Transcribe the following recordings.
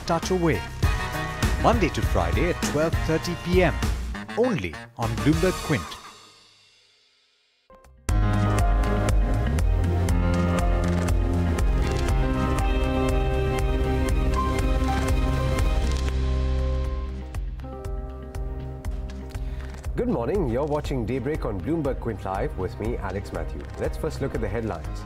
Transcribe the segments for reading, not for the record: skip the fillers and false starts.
touch away. Monday to Friday at 12:30 p.m. only on Bloomberg Quint. Good morning, you're watching Daybreak on Bloomberg Quint Live with me, Alex Matthew. Let's first look at the headlines.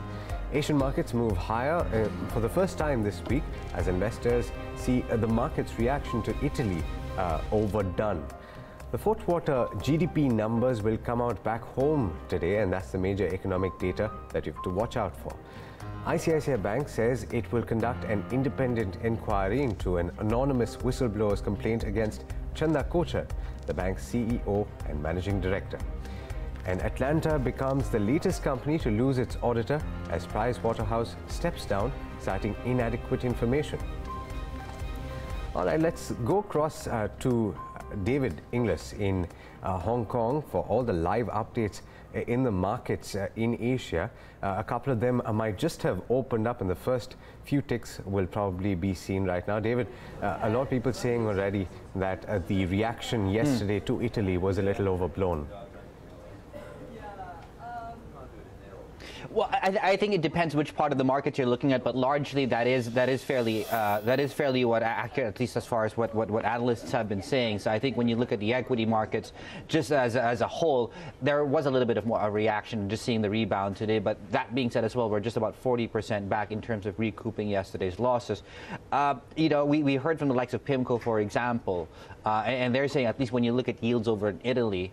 Asian markets move higher for the first time this week as investors see the market's reaction to Italy overdone. The fourth quarter GDP numbers will come out back home today, and that's the major economic data that you have to watch out for. ICICI Bank says it will conduct an independent inquiry into an anonymous whistleblower's complaint against Chanda Kochar, the bank's CEO and managing director. And Atlanta becomes the latest company to lose its auditor as Pricewaterhouse steps down, citing inadequate information. All right, let's go across to David Inglis in Hong Kong for all the live updates in the markets in Asia. A couple of them might just have opened up, and the first few ticks will probably be seen right now. David, a lot of people saying already that the reaction yesterday to Italy was a little overblown. Well, I think it depends which part of the market you're looking at, but largely that is fairly what accurate, at least as far as what analysts have been saying. So I think when you look at the equity markets, just as a whole, there was a little bit of a reaction just seeing the rebound today. But that being said as well, we're just about 40% back in terms of recouping yesterday's losses. We heard from the likes of PIMCO, for example, and they're saying at least when you look at yields over in Italy,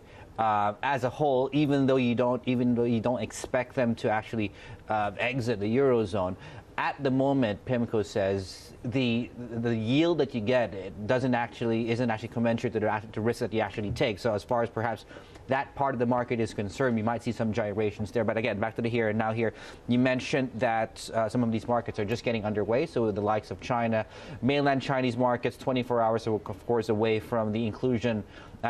as a whole, even though you don't expect them to actually exit the Eurozone, at the moment, PIMCO says the yield that you get isn't actually commensurate to the risk that you actually take. So as far as perhaps that part of the market is concerned, you might see some gyrations there. But again, back to the here and now here, you mentioned that some of these markets are just getting underway. So the likes of China, mainland Chinese markets, 24 hours, of course, away from the inclusion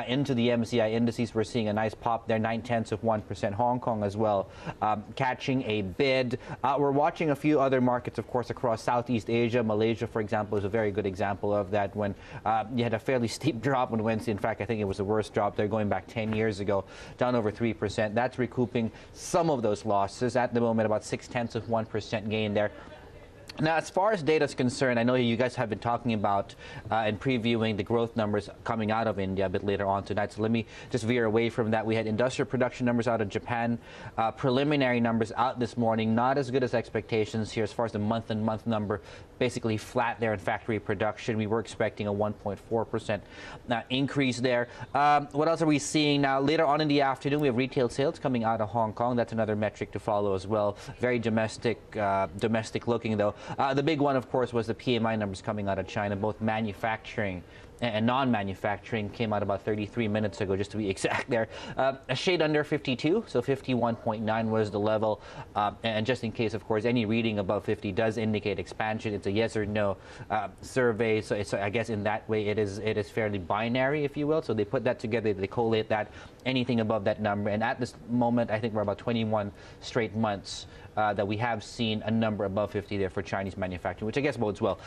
into the MSCI indices. We're seeing a nice pop there, 0.9%. Hong Kong as well, catching a bid. We're watching a few other markets, of course, across Southeast Asia. Malaysia, for example, is a very good example of that, when you had a fairly steep drop on Wednesday. In fact, I think it was the worst drop there going back 10 years ago, down over 3%. That's recouping some of those losses. At the moment, about 0.6% gain there. Now, as far as data is concerned, I know you guys have been talking about and previewing the growth numbers coming out of India a bit later on tonight. So let me just veer away from that. We had industrial production numbers out of Japan, preliminary numbers out this morning, not as good as expectations here as far as the month-on-month number, basically flat there in factory production. We were expecting a 1.4% increase there. What else are we seeing now? Later on in the afternoon, we have retail sales coming out of Hong Kong. That's another metric to follow as well. Very domestic looking, though. The big one, of course, was the PMI numbers coming out of China. Both manufacturing and non-manufacturing came out about 33 minutes ago, just to be exact there. A shade under 52, so 51.9 was the level. And just in case, of course, any reading above 50 does indicate expansion. It's a yes or no survey. So I guess in that way, it is fairly binary, if you will. So they put that together, they collate that, anything above that number. And at this moment, I think we're about 21 straight months that we have seen a number above 50 there for Chinese manufacturing, which I guess bodes well.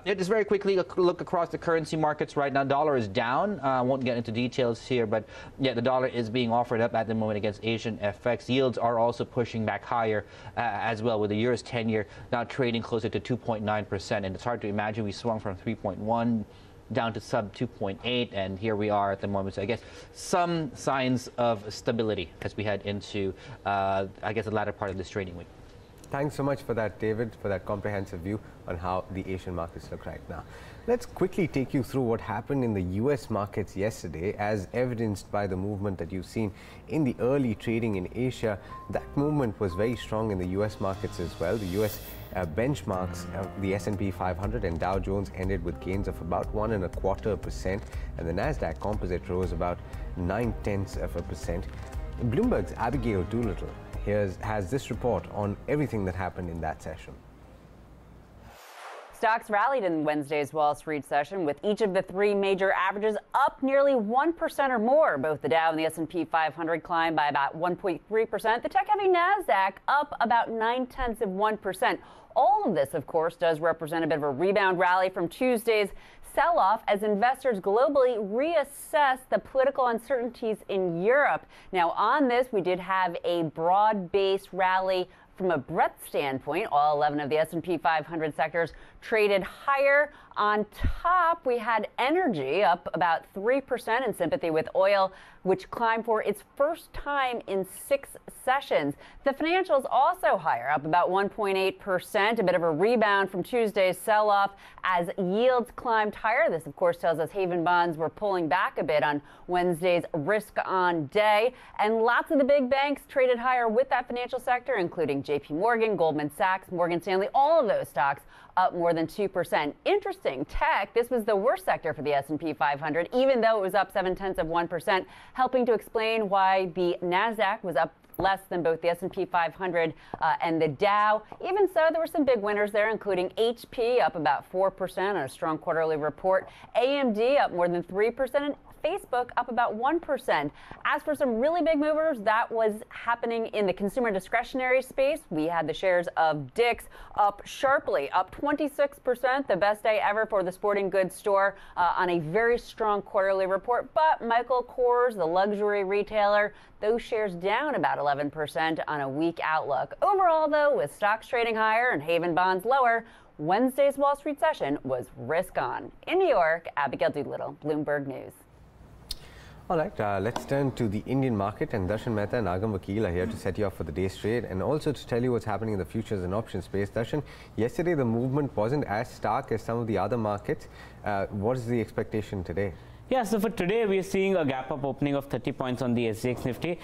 Just very quickly, look across the currency markets right now. Dollar is down. I won't get into details here, but yeah, the dollar is being offered up at the moment against Asian FX. Yields are also pushing back higher as well, with the Euro's 10-year now trading closer to 2.9%. And it's hard to imagine we swung from 3.1 down to sub 2.8, and here we are at the moment. So I guess some signs of stability as we head into, I guess, the latter part of this trading week. Thanks so much for that, David, for that comprehensive view on how the Asian markets look right now. Let's quickly take you through what happened in the US markets yesterday, as evidenced by the movement that you've seen in the early trading in Asia. That movement was very strong in the US markets as well. The US benchmarks, the S&P 500 and Dow Jones ended with gains of about 1.25%, and the Nasdaq Composite rose about 0.9%. Bloomberg's Abigail Doolittle has this report on everything that happened in that session. Stocks rallied in Wednesday's Wall Street session, with each of the three major averages up nearly 1% or more. Both the Dow and the S&P 500 climbed by about 1.3%. The tech-heavy Nasdaq up about 0.9%. All of this, of course, does represent a bit of a rebound rally from Tuesday's sell-off as investors globally reassess the political uncertainties in Europe. Now, on this, we did have a broad-based rally from a breadth standpoint. All 11 of the S&P 500 sectors traded higher. On top, we had energy up about 3% in sympathy with oil, which climbed for its first time in 6 sessions. The financials also higher, up about 1.8%, a bit of a rebound from Tuesday's sell-off as yields climbed higher. This, of course, tells us haven bonds were pulling back a bit on Wednesday's risk-on day. And lots of the big banks traded higher with that financial sector, including JP Morgan, Goldman Sachs, Morgan Stanley, all of those stocks up more than 2%. Interesting, tech, this was the worst sector for the S&P 500, even though it was up 0.7%, helping to explain why the NASDAQ was up less than both the S&P 500 and the Dow. Even so, there were some big winners there, including HP up about 4% on a strong quarterly report, AMD up more than 3%, and Facebook up about 1%. As for some really big movers, that was happening in the consumer discretionary space. We had the shares of Dick's up sharply, up 26%, the best day ever for the sporting goods store on a very strong quarterly report. But Michael Kors, the luxury retailer, those shares down about 11% on a weak outlook. Overall, though, with stocks trading higher and haven bonds lower, Wednesday's Wall Street session was risk on. In New York, Abigail Doolittle, Bloomberg News. All right, let's turn to the Indian market, and Darshan Mehta and Agam Vakil are here to set you up for the day's trade and also to tell you what's happening in the futures and options space. Darshan, yesterday the movement wasn't as stark as some of the other markets. What is the expectation today? Yeah, so for today, we are seeing a gap-up opening of 30 points on the SGX Nifty.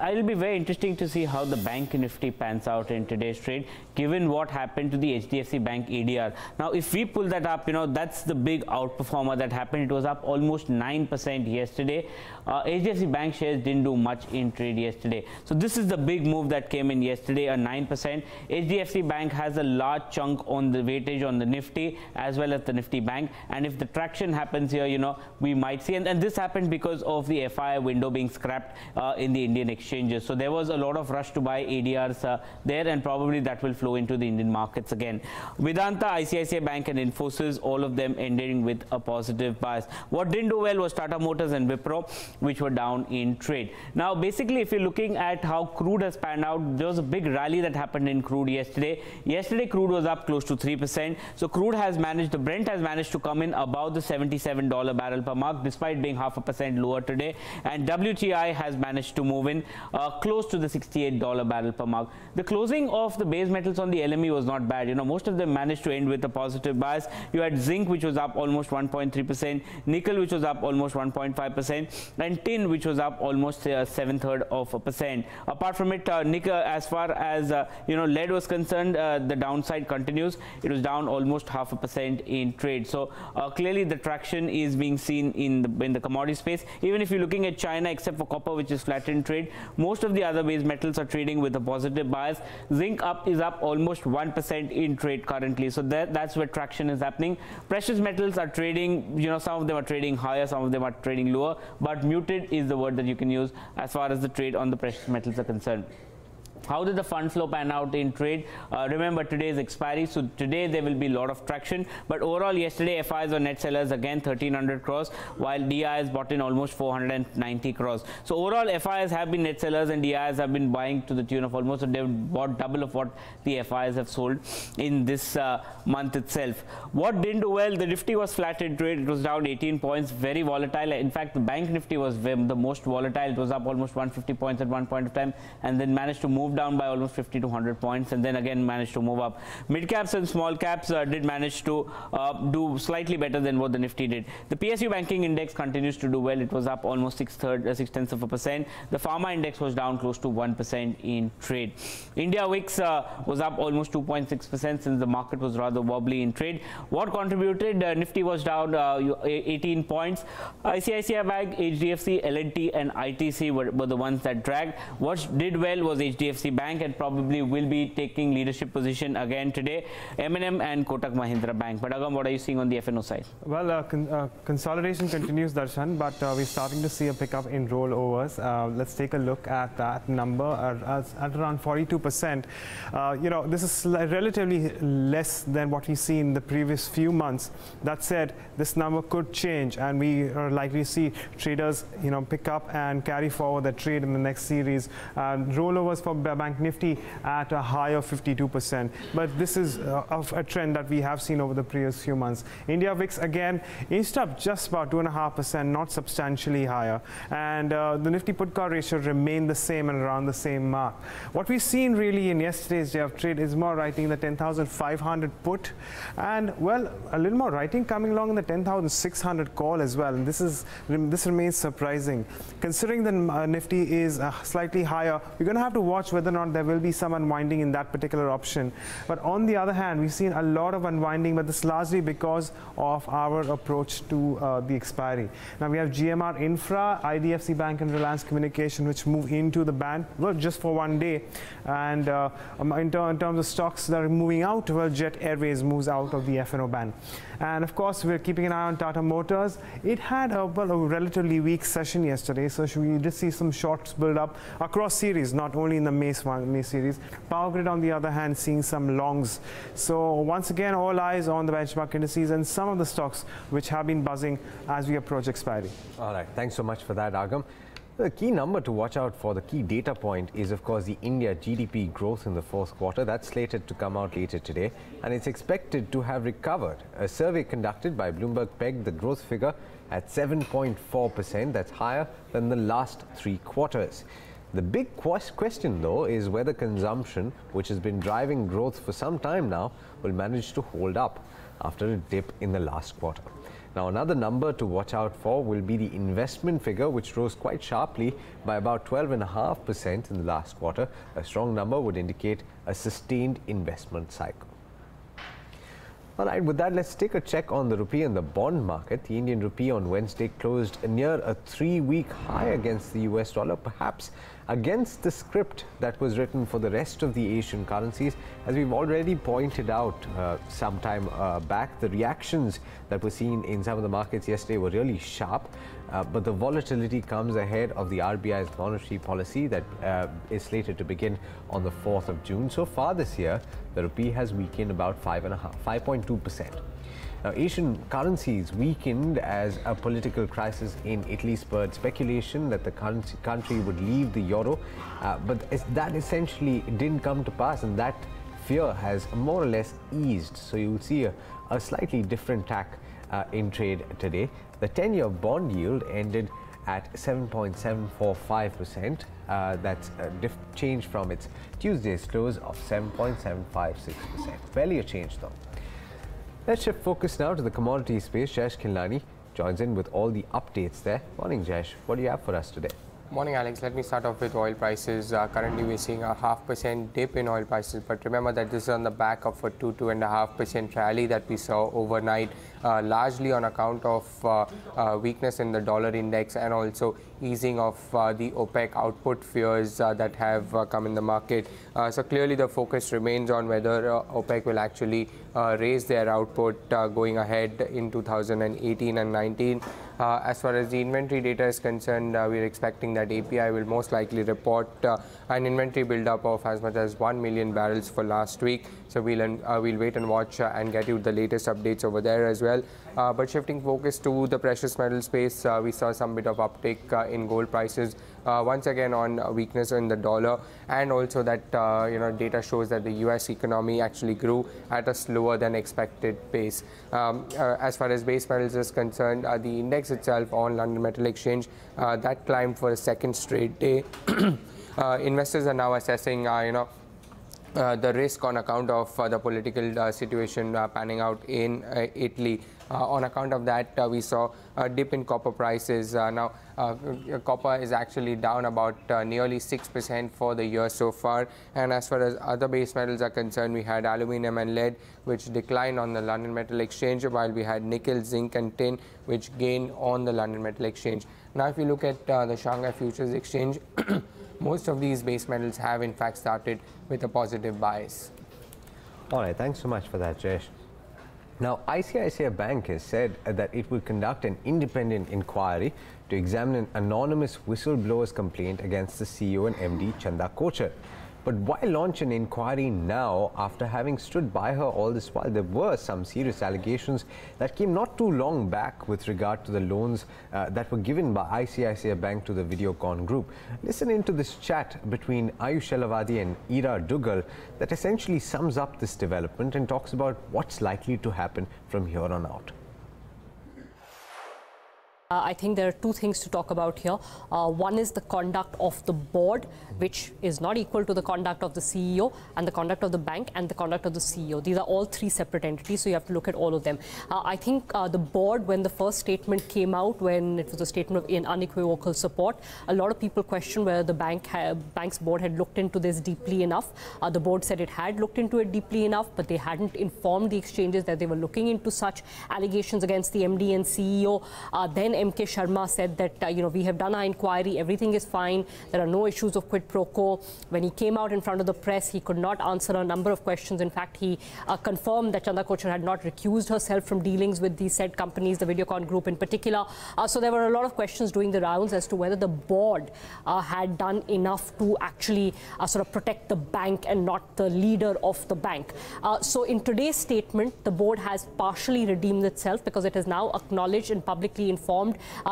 It'll be very interesting to see how the Bank Nifty pans out in today's trade, given what happened to the HDFC Bank ADR. Now, if we pull that up, that's the big outperformer that happened. It was up almost 9% yesterday. HDFC Bank shares didn't do much in trade yesterday. So this is the big move that came in yesterday, a 9%. HDFC Bank has a large chunk on the weightage on the Nifty as well as the Nifty Bank. And if the traction happens here, we might see, and this happened because of the FII window being scrapped in the Indian exchanges. So there was a lot of rush to buy ADRs there, and probably that will flow into the Indian markets again. Vedanta, ICICI Bank and Infosys, all of them ending with a positive bias. What didn't do well was Tata Motors and Wipro, which were down in trade. Now, basically, if you're looking at how crude has panned out, there was a big rally that happened in crude yesterday. Yesterday, crude was up close to 3%. So crude has managed, the Brent has managed to come in above the $77 barrel per mark, despite being 0.5% lower today, and WTI has managed to move in close to the $68 barrel per mark. The closing of the base metals on the LME was not bad. Most of them managed to end with a positive bias. You had zinc, which was up almost 1.3%, nickel, which was up almost 1.5%, and tin, which was up almost 0.7%. Apart from it, nickel, as far as lead was concerned, the downside continues. It was down almost 0.5% in trade. So clearly the traction is being seen in the commodity space. Even if you're looking at China, except for copper, which is flat in trade, most of the other base metals are trading with a positive bias. Zinc is up almost 1% in trade currently. So that's where traction is happening. Precious metals are trading, some of them are trading higher, some of them are trading lower, but muted is the word that you can use as far as the trade on the precious metals are concerned. How did the fund flow pan out in trade? Remember, today is expiry, so today there will be a lot of traction. But overall, yesterday, FIs were net sellers, again 1,300 crores, while DIs bought in almost 490 crores. So overall, FIs have been net sellers and DIs have been buying to the tune of almost, so they've bought double of what the FIs have sold in this month itself. What didn't do well? The Nifty was flat in trade. It was down 18 points, very volatile. In fact, the Bank Nifty was the most volatile. It was up almost 150 points at one point of time, and then managed to move down by almost 50 to 100 points, and then again managed to move up. Mid caps and small caps did manage to do slightly better than what the Nifty did. The PSU banking index continues to do well. It was up almost 0.6%. The pharma index was down close to 1% in trade. India VIX was up almost 2.6% since the market was rather wobbly in trade. What contributed? Nifty was down 18 points. ICICI Bank, HDFC, L&T and ITC were the ones that dragged. What did well was HDFC HDFC Bank and probably will be taking leadership position again today. M&M and Kotak Mahindra Bank. But Agam, what are you seeing on the F&O side? Well, consolidation continues, Darshan, but we're starting to see a pickup in rollovers. Let's take a look at that number at around 42%. This is relatively less than what we see in the previous few months. That said, this number could change, and we are likely to see traders, pick up and carry forward the trade in the next series. Rollovers for Bank Nifty at a high of 52%, but this is of a trend that we have seen over the previous few months. India VIX again inched up just about 2.5%, not substantially higher, and the Nifty put-call ratio remained the same and around the same mark. What we've seen really in yesterday's day of trade is more writing the 10,500 put, and well, a little more writing coming along in the 10,600 call as well. And this remains surprising, considering the Nifty is slightly higher. We're going to have to watch whether or not there will be some unwinding in that particular option. But on the other hand, we've seen a lot of unwinding, but this is largely because of our approach to the expiry. Now we have GMR Infra, IDFC Bank and Reliance Communication, which move into the band, well, just for one day. And in terms of stocks that are moving out, well, Jet Airways moves out of the F&O band. And of course, we're keeping an eye on Tata Motors. It had a relatively weak session yesterday, so we did see some shorts build up across series, not only in the May series. Power Grid, on the other hand, seeing some longs. So once again, all eyes on the benchmark indices and some of the stocks which have been buzzing as we approach expiry. All right, thanks so much for that, Agam. The key number to watch out for, the key data point, is of course the India GDP growth in the fourth quarter. That's slated to come out later today, and it's expected to have recovered. A survey conducted by Bloomberg pegged the growth figure at 7.4%. That's higher than the last 3 quarters. The big question, though, is whether consumption, which has been driving growth for some time now, will manage to hold up after a dip in the last quarter. Now, another number to watch out for will be the investment figure, which rose quite sharply by about 12.5% in the last quarter. A strong number would indicate a sustained investment cycle. All right, with that, let's take a check on the rupee and the bond market. The Indian rupee on Wednesday closed near a 3-week high against the US dollar, perhaps against the script that was written for the rest of the Asian currencies. As we've already pointed out some time back, the reactions that were seen in some of the markets yesterday were really sharp. But the volatility comes ahead of the RBI's monetary policy that is slated to begin on the 4th of June. So far this year, the rupee has weakened about 5.2%. Now, Asian currencies weakened as a political crisis in Italy spurred speculation that the country would leave the euro, but that essentially didn't come to pass, and that fear has more or less eased. So you will see a slightly different tack in trade today. The 10-year bond yield ended at 7.745%. That's a change from its Tuesday's close of 7.756%. Barely a change, though. Let's shift focus now to the commodity space. Jayesh Khilnani joins in with all the updates there. Morning, Jayesh. What do you have for us today? Morning, Alex. Let me start off with oil prices. Currently, we're seeing a 0.5% dip in oil prices, but remember that this is on the back of a 2.5% rally that we saw overnight, largely on account of weakness in the dollar index and also easing of the OPEC output fears that have come in the market. So clearly, the focus remains on whether OPEC will actually raise their output going ahead in 2018 and 19. As far as the inventory data is concerned, we're expecting that API will most likely report an inventory buildup of as much as 1 million barrels for last week. So we'll wait and watch and get you the latest updates over there as well. But shifting focus to the precious metal space, we saw some bit of uptick in gold prices, once again on weakness in the dollar, and also that data shows that the US economy actually grew at a slower than expected pace. As far as base metals is concerned, the index itself on London Metal Exchange that climbed for a second straight day. Investors are now assessing the risk on account of the political situation panning out in Italy. On account of that, we saw a dip in copper prices. Now, copper is actually down about nearly 6% for the year so far. And as far as other base metals are concerned, we had aluminum and lead, which declined on the London Metal Exchange, while we had nickel, zinc, and tin, which gained on the London Metal Exchange. Now, if you look at the Shanghai Futures Exchange, most of these base metals have in fact started with a positive bias. All right, thanks so much for that, Jayesh. Now, ICICI Bank has said that it will conduct an independent inquiry to examine an anonymous whistleblower's complaint against the CEO and MD Chanda Kochhar. But why launch an inquiry now after having stood by her all this while? There were some serious allegations that came not too long back with regard to the loans that were given by ICICI Bank to the Videocon group. Listen into this chat between Ayush Elavadi and Ira Dugal that essentially sums up this development and talks about what's likely to happen from here on out. I think there are two things to talk about here. One is the conduct of the board, which is not equal to the conduct of the CEO, and the conduct of the bank and the conduct of the CEO. These are all three separate entities, so you have to look at all of them. I think the board, when the first statement came out, when it was a statement of unequivocal support, a lot of people questioned whether the bank's board had looked into this deeply enough. The board said it had looked into it deeply enough, but they hadn't informed the exchanges that they were looking into such allegations against the MD and CEO. Then MK Sharma said that, we have done our inquiry, everything is fine, there are no issues of quid pro quo. When he came out in front of the press, he could not answer a number of questions. In fact, he confirmed that Chanda Kochhar had not recused herself from dealings with the said companies, the Videocon group in particular. So there were a lot of questions doing the rounds as to whether the board had done enough to actually sort of protect the bank and not the leader of the bank. So in today's statement, the board has partially redeemed itself because it has now acknowledged and publicly informed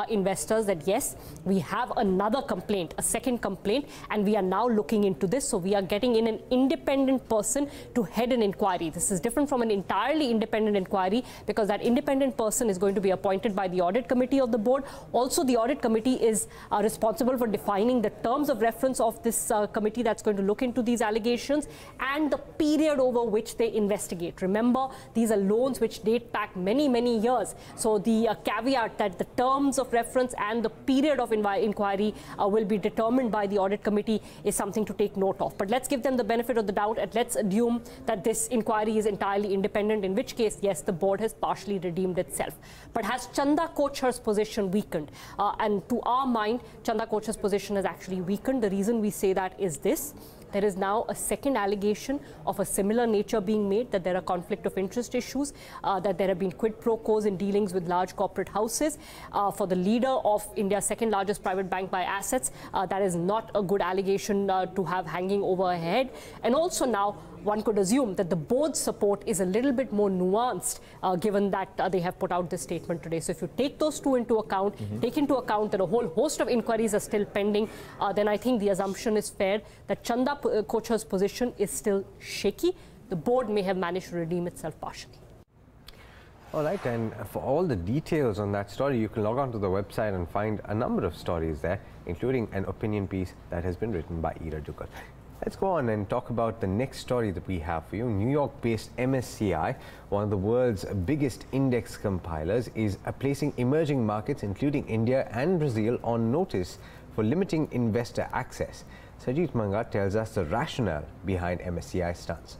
investors that yes, we have another complaint, a second complaint, and we are now looking into this. So we are getting in an independent person to head an inquiry. This is different from an entirely independent inquiry because that independent person is going to be appointed by the audit committee of the board. Also, the audit committee is responsible for defining the terms of reference of this committee that's going to look into these allegations and the period over which they investigate. Remember, these are loans which date back many, many years. So the caveat that the terms of reference and the period of inquiry will be determined by the audit committee is something to take note of. But let's give them the benefit of the doubt and let's assume that this inquiry is entirely independent, in which case, yes, the board has partially redeemed itself. But has Chanda Kochhar's position weakened? And to our mind, Chanda Kochhar's position has actually weakened. The reason we say that is this. There is now a second allegation of a similar nature being made, that there are conflict of interest issues, that there have been quid pro quos in dealings with large corporate houses. For the leader of India's second largest private bank by assets, that is not a good allegation to have hanging over her head. And also now, one could assume that the board's support is a little bit more nuanced, given that they have put out this statement today. So if you take those two into account, take into account that a whole host of inquiries are still pending, then I think the assumption is fair that Chanda Kochhar's position is still shaky. The board may have managed to redeem itself partially. All right, and for all the details on that story, you can log on to the website and find a number of stories there, including an opinion piece that has been written by Ira Dugal. Let's go on and talk about the next story that we have for you. New York-based MSCI, one of the world's biggest index compilers, is placing emerging markets, including India and Brazil, on notice for limiting investor access. Sajid Manga tells us the rationale behind MSCI's stance.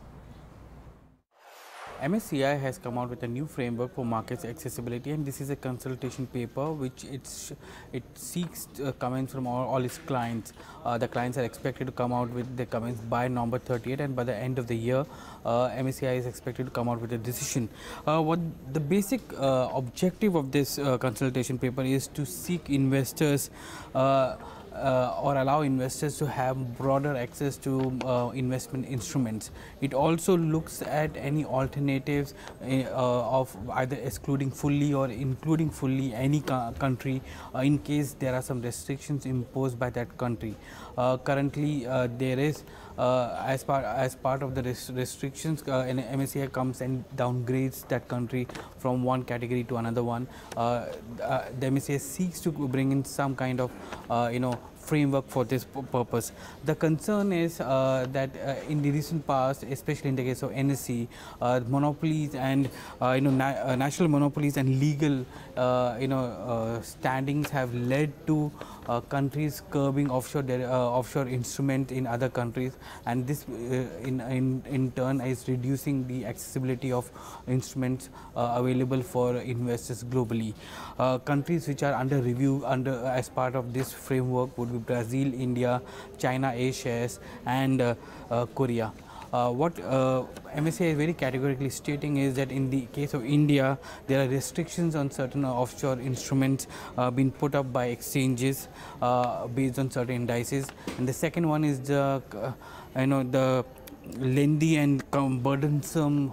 MSCI has come out with a new framework for markets accessibility, and this is a consultation paper which it seeks comments from all its clients. The clients are expected to come out with the comments by November 30th, and by the end of the year, MSCI is expected to come out with a decision. What the basic objective of this consultation paper is to seek investors or allow investors to have broader access to investment instruments. It also looks at any alternatives of either excluding fully or including fully any country in case there are some restrictions imposed by that country. Currently, there is as part of the restrictions, MSCI comes and downgrades that country from one category to another one. The MSCI seeks to bring in some kind of framework for this purpose. The concern is that in the recent past, especially in the case of NSE, monopolies and national monopolies and legal standings have led to countries curbing offshore instruments in other countries, and this in turn is reducing the accessibility of instruments available for investors globally. Countries which are under review as part of this framework would be Brazil, India, China A shares, and Korea. What MSCI is very categorically stating is that in the case of India, there are restrictions on certain offshore instruments being put up by exchanges based on certain indices, and the second one is the the lengthy and burdensome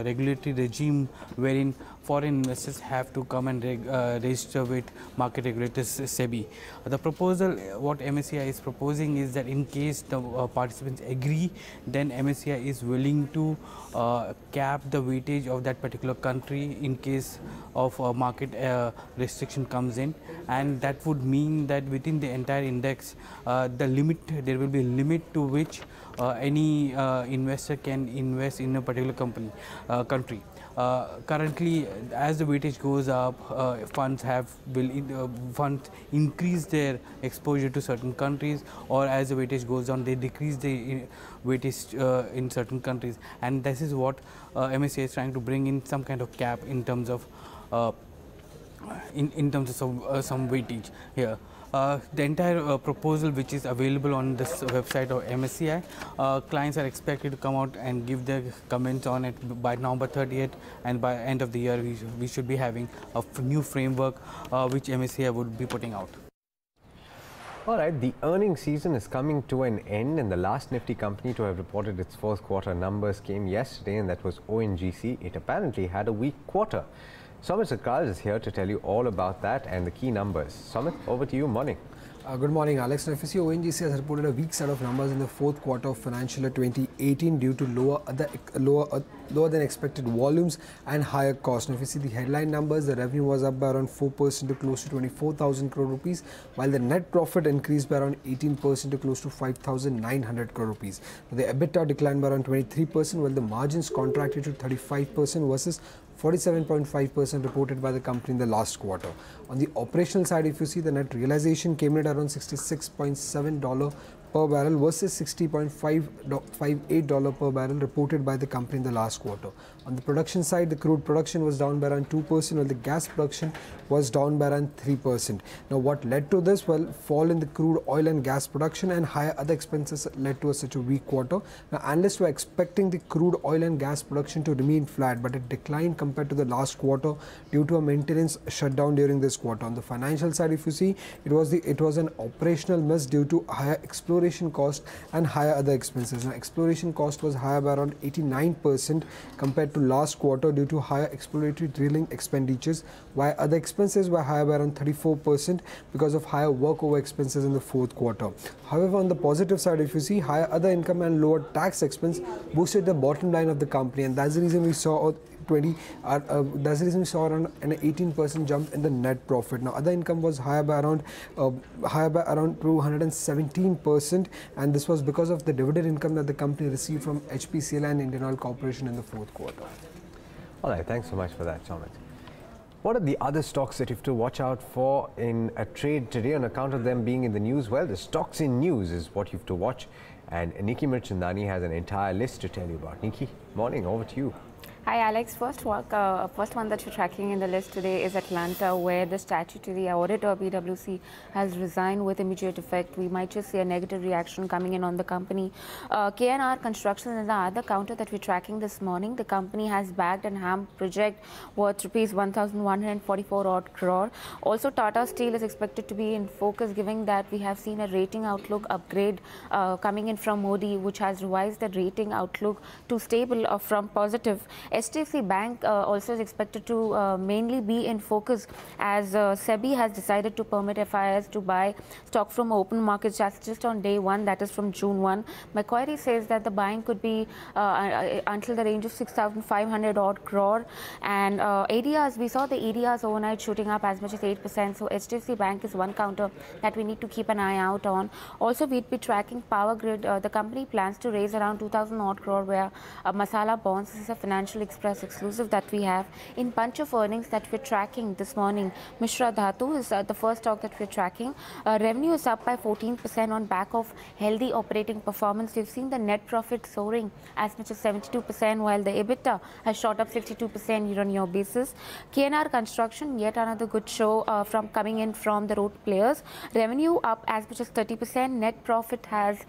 regulatory regime wherein foreign investors have to come and register with market regulators SEBI. The proposal, what MSCI is proposing is that in case the participants agree, then MSCI is willing to cap the weightage of that particular country in case of market restriction comes in, and that would mean that within the entire index, there will be a limit to which any investor can invest in a particular country. Currently, as the weightage goes up, funds increase their exposure to certain countries, or as the weightage goes down, they decrease the weightage in certain countries, and this is what MSCI is trying to bring in some kind of cap in terms of some weightage here. The entire proposal, which is available on this website of MSCI, clients are expected to come out and give their comments on it by November 30th, and by end of the year we should be having a new framework which MSCI would be putting out. All right, the earnings season is coming to an end, and the last Nifty company to have reported its fourth quarter numbers came yesterday, and that was ONGC. It apparently had a weak quarter. Sumit Sakral is here to tell you all about that and the key numbers. Sumit, over to you. Morning. Good morning, Alex. Now, if you see, ONGC has reported a weak set of numbers in the fourth quarter of financial year 2018 due to lower than expected volumes and higher costs. Now, if you see the headline numbers, the revenue was up by around 4% to close to 24,000 crore rupees, while the net profit increased by around 18% to close to 5,900 crore rupees. Now, the EBITDA declined by around 23%, while the margins contracted to 35% versus 47.5% reported by the company in the last quarter. On the operational side, if you see, the net realization came in at around $66.7 per barrel versus $60.58 per barrel reported by the company in the last quarter. On the production side, the crude production was down by around 2%, while the gas production was down by around 3%. Now, what led to this? Well, fall in the crude oil and gas production and higher other expenses led to such a weak quarter. Now, analysts were expecting the crude oil and gas production to remain flat, but it declined compared to the last quarter due to a maintenance shutdown during this quarter. On the financial side, if you see, it was an operational miss due to higher exploration cost and higher other expenses. Now, exploration cost was higher by around 89% compared to last quarter due to higher exploratory drilling expenditures, while other expenses were higher by around 34% because of higher workover expenses in the fourth quarter. However, on the positive side, if you see, higher other income and lower tax expense boosted the bottom line of the company, and that's the reason we saw around an 18% jump in the net profit. Now, other income was higher by around 217%, and this was because of the dividend income that the company received from HPCL and Indian Oil Corporation in the fourth quarter. All right, thanks so much for that, Sumit. What are the other stocks that you have to watch out for in a trade today on account of them being in the news? Well, the stocks in news is what you have to watch, and Nikki Mirchandani has an entire list to tell you about. Nikki, morning, over to you. Hi Alex, first one that you're tracking in the list today is Atlanta, where the statutory auditor BWC has resigned with immediate effect. We might just see a negative reaction coming in on the company. KNR Construction is the other counter that we're tracking this morning. The company has bagged an HAM project worth rupees 1,144 odd crore. Also, Tata Steel is expected to be in focus, given that we have seen a rating outlook upgrade coming in from Modi, which has revised the rating outlook to stable from positive. HDFC Bank also is expected to mainly be in focus, as SEBI has decided to permit FIIs to buy stock from open markets just on day one, that is from June 1. Macquarie says that the buying could be until the range of 6,500 odd crore. And ADRs, we saw the ADRs overnight shooting up as much as 8%. So HDFC Bank is one counter that we need to keep an eye out on. Also, we'd be tracking Power Grid. The company plans to raise around 2,000 odd crore via masala bonds. This is a financial Express exclusive that we have. In bunch of earnings that we're tracking this morning, Mishra Dhatu is the first stock that we're tracking. Revenue is up by 14% on back of healthy operating performance. We've seen the net profit soaring as much as 72%, while the EBITDA has shot up 62% year-on-year basis. KNR Construction, yet another good show from coming in from the road players. Revenue up as much as 30%. Net profit has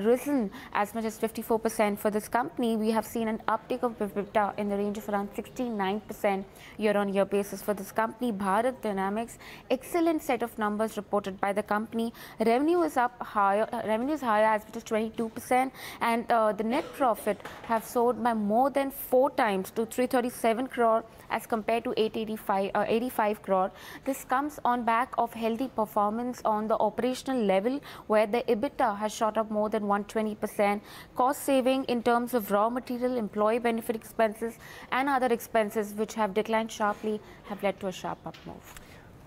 risen as much as 54% for this company. We have seen an uptick of EBITDA in the range of around 69% year-on-year basis for this company. Bharat Dynamics, excellent set of numbers reported by the company. Revenue is up higher. Revenue is higher as much as 22%, and the net profit have soared by more than 4 times to 337 crore as compared to 85 crore. This comes on back of healthy performance on the operational level, where the EBITDA has shot up more than 120%. Cost saving in terms of raw material, employee benefit expenses and other expenses which have declined sharply have led to a sharp up move.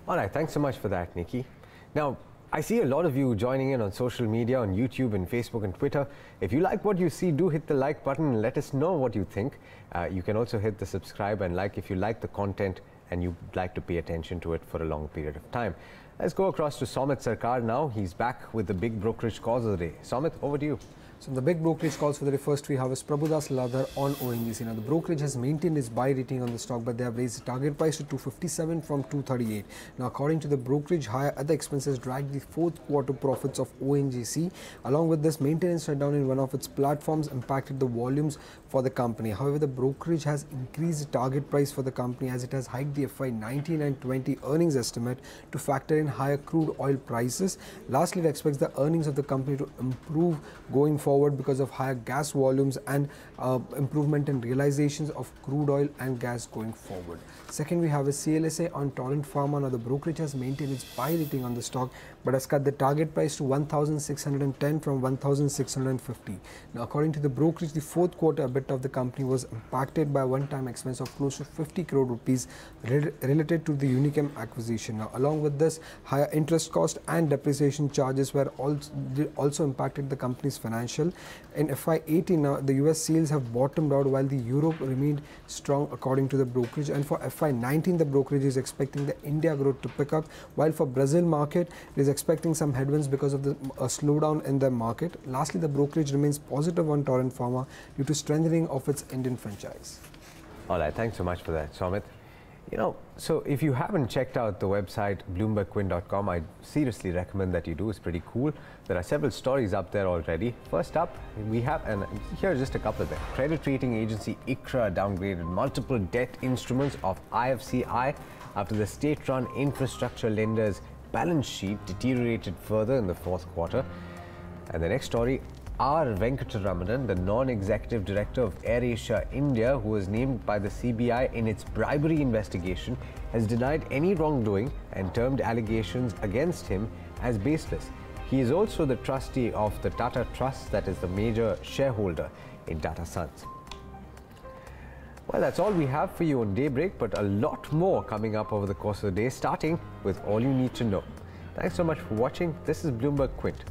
All right, thanks so much for that, Nikki. Now, I see a lot of you joining in on social media, on YouTube and Facebook and Twitter. If you like what you see, do hit the like button and let us know what you think. You can also hit the subscribe and like if you like the content and you'd like to pay attention to it for a long period of time. Let's go across to Somit Sarkar now. He's back with the big brokerage calls of the day. Somit, over to you. So the big brokerage calls for the day, first we have is Prabhudas Ladhar on ONGC. Now the brokerage has maintained its buy rating on the stock, but they have raised the target price to 257 from 238. Now according to the brokerage, higher other expenses dragged the fourth quarter profits of ONGC. Along with this, maintenance shutdown in one of its platforms impacted the volumes for the company. However, the brokerage has increased the target price for the company as it has hiked the FY 19 and 20 earnings estimate to factor in higher crude oil prices. Lastly, it expects the earnings of the company to improve going forward because of higher gas volumes and improvement in realizations of crude oil and gas going forward. Second, we have a CLSA on Torrent Pharma. Now the brokerage has maintained its buy rating on the stock, but has cut the target price to 1,610 from 1,650. Now according to the brokerage, the fourth quarter EBITDA of the company was impacted by a one-time expense of close to 50 crore rupees related to the Unichem acquisition. Now along with this, higher interest cost and depreciation charges were also impacted the company's financial. In FY 18, now the US sales have bottomed out while the Europe remained strong according to the brokerage, and for FY 19 the brokerage is expecting the India growth to pick up, while for Brazil market it is expecting some headwinds because of the slowdown in the market. Lastly, the brokerage remains positive on Torrent Pharma due to strengthening of its Indian franchise. All right, thanks so much for that, Somit. You know, so if you haven't checked out the website bloombergquint.com, I seriously recommend that you do. It's pretty cool. There are several stories up there already. First up, we have, and here are just a couple of them. Credit rating agency ICRA downgraded multiple debt instruments of IFCI after the state-run infrastructure lender's balance sheet deteriorated further in the fourth quarter. And the next story, R. Venkataramanan, the non-executive director of AirAsia India, who was named by the CBI in its bribery investigation, has denied any wrongdoing and termed allegations against him as baseless. He is also the trustee of the Tata Trust, that is the major shareholder in Tata Sons. Well, that's all we have for you on Daybreak, but a lot more coming up over the course of the day, starting with all you need to know. Thanks so much for watching. This is Bloomberg Quint.